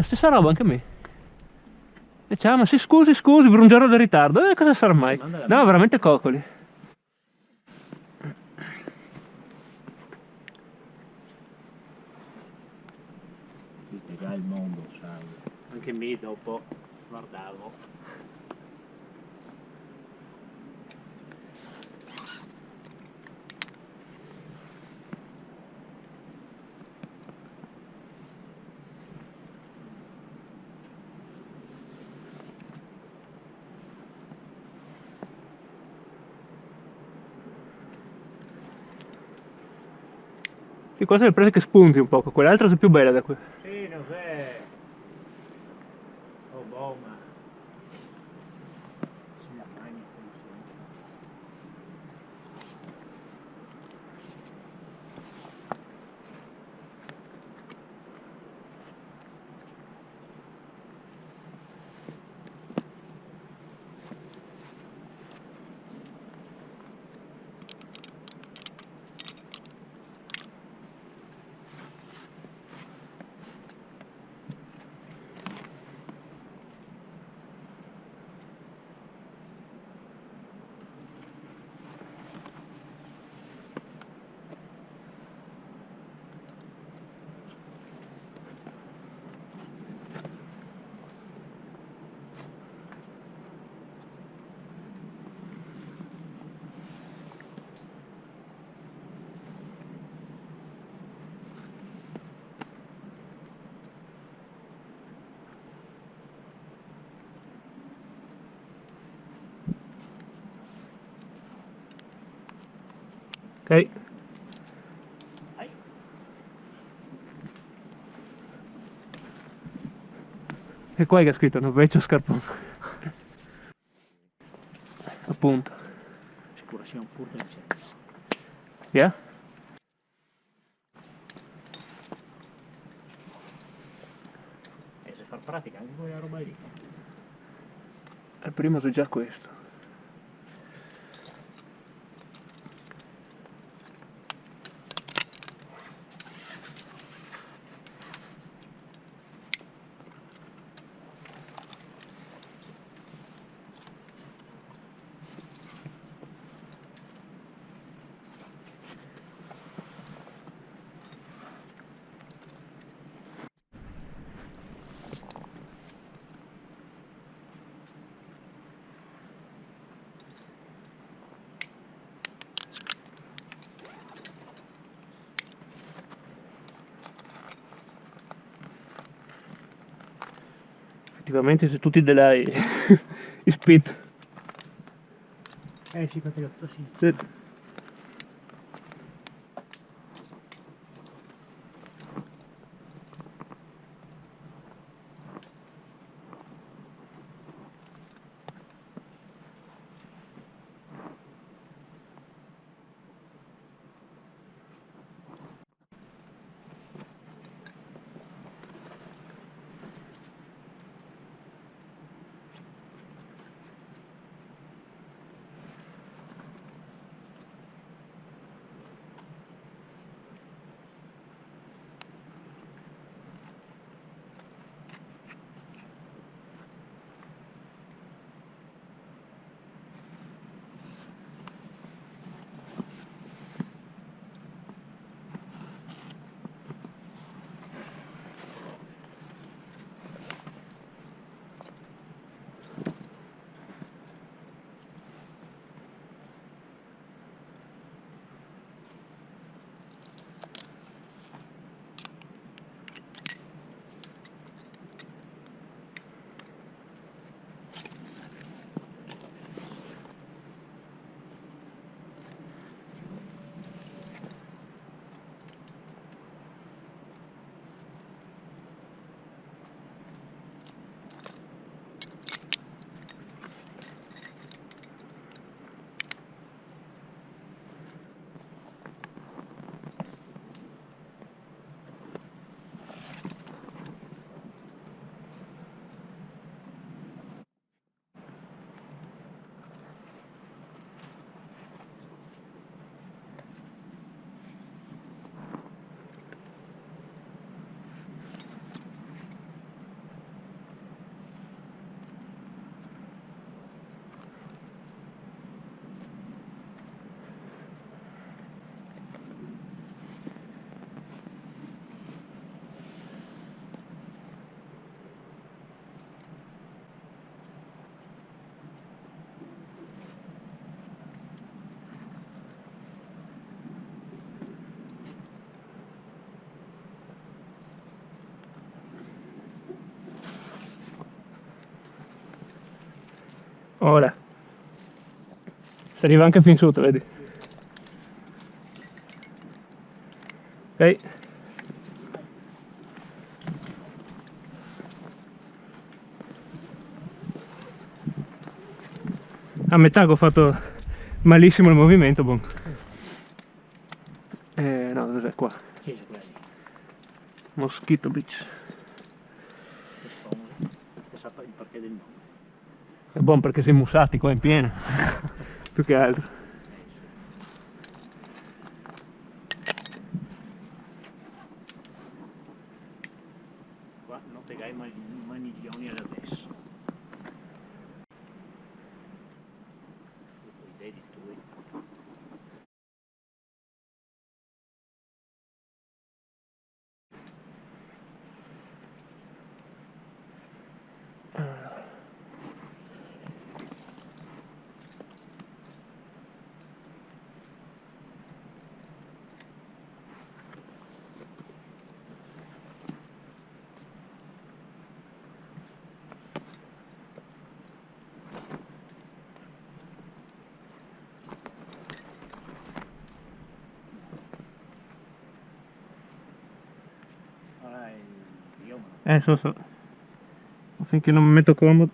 Stessa roba anche a me. E ciao, ma sì, scusi, per un giorno di ritardo. Cosa sarà mai? No, veramente coccoli. Già il mondo, sai. Anche me dopo guardavo. Sì, qua sono le prese che spunti un poco, quell'altra è più bella da qui. Sì, non sé. Oh, boh, ma... Sulla magna, Ok. E qua che ha scritto Noveccio Scarpone. Appunto. sicuro sia un furto di centro. Yeah? E se far pratica anche quella roba lì. Al primo so già questo. Effettivamente se tutti dell'hai spit. Sì, perché ho tutto sì. Sì. Ora. Si arriva anche fin sotto, vedi? Ok. A metà che ho fatto malissimo il movimento, boh. No, cos'è qua? Sì, c'è quella lì. Mosquito Beach. Che scomodo. Che sa il perché del nome. È buono perché sei mussati qua in pieno. Più che altro. Qua non pegai maniglioni adesso. I dedi tuoi. Ora io So. Finché non mi metto comodo.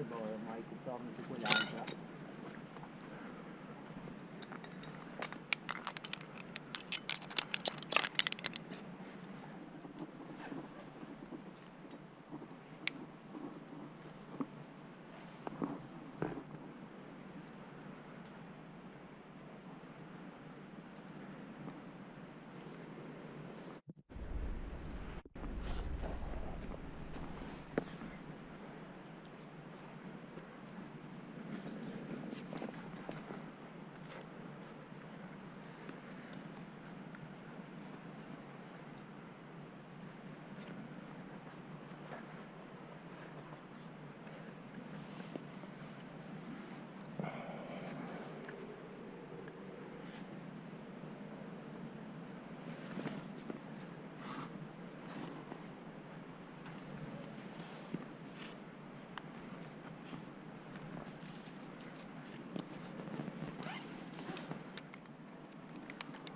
boh, ormai ti torni su quell'altra.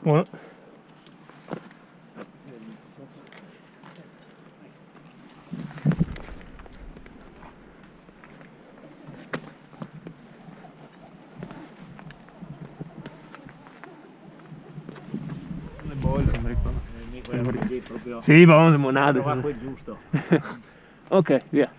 Buono. Le bolle, non mi ricordo. Quella così proprio. Sì, vamos, monade. Trova quel giusto. Ok, via.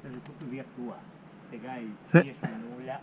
È tutto via tua. Piegai Sì. via sul nulla.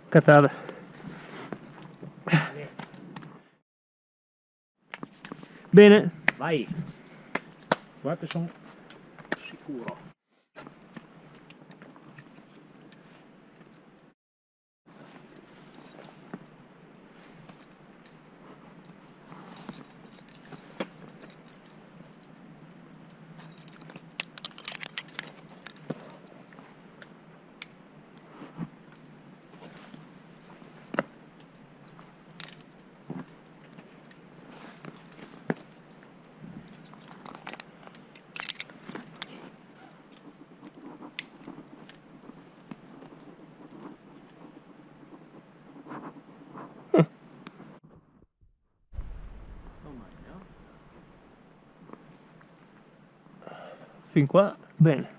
Cazzata. Bene. Vai. Guarda che sono sicuro. Fin qua, bene.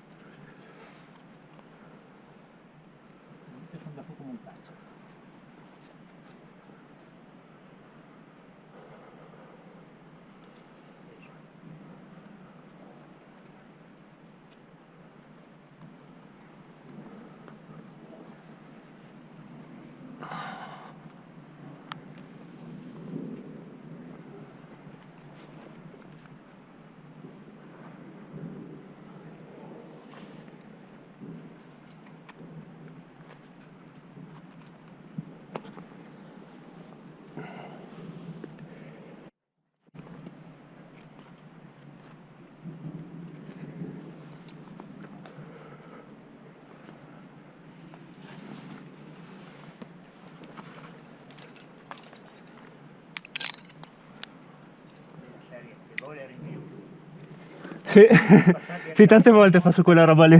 Sì, sì, tante volte faccio quella roba lì.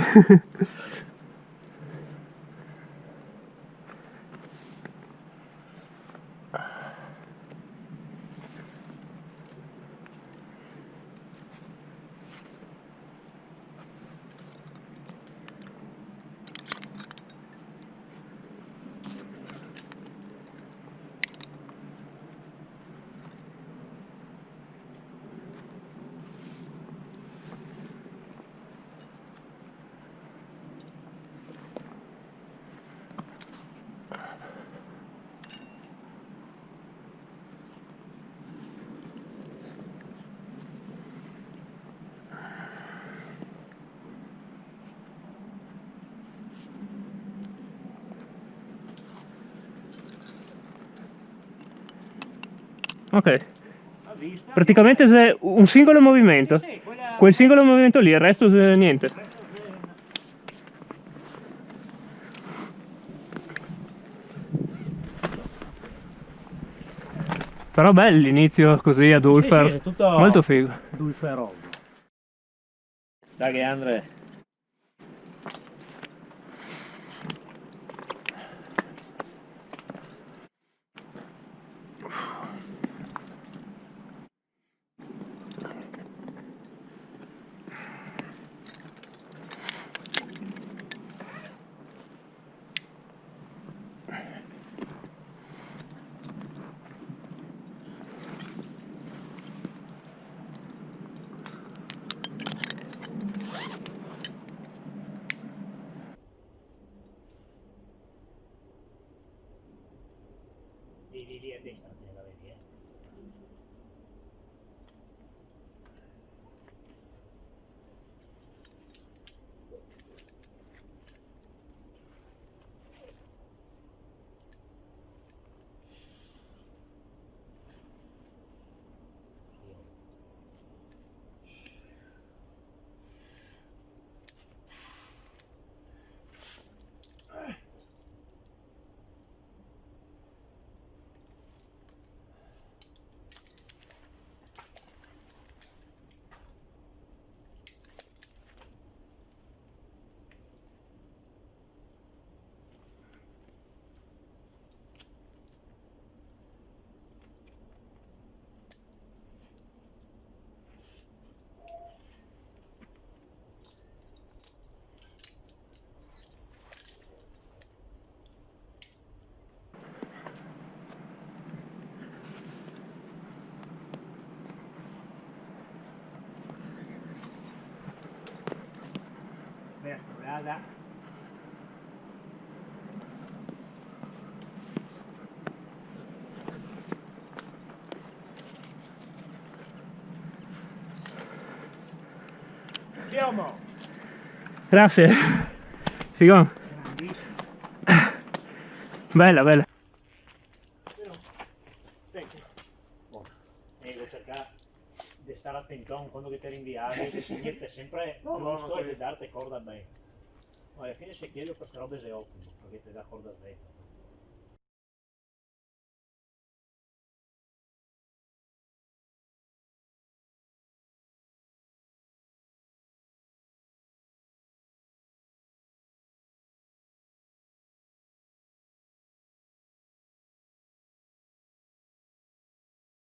Ok, praticamente c'è un singolo movimento, quel singolo movimento lì, il resto niente. Però bello l'inizio così ad Ulfer, Sì, è tutto molto figo. Dulferoso. Dai Andre. Lì a destra te la vedi, destra, guarda. Andiamo! Grazie. Figone. Grandissimo. Bella, bella. Devo cercare di stare attento quando che ti rinviavi, di seguirti sempre giusto e di darti corda bene. Alla fine se chiedo queste robe è ottimo, perché ti dà corda svetta.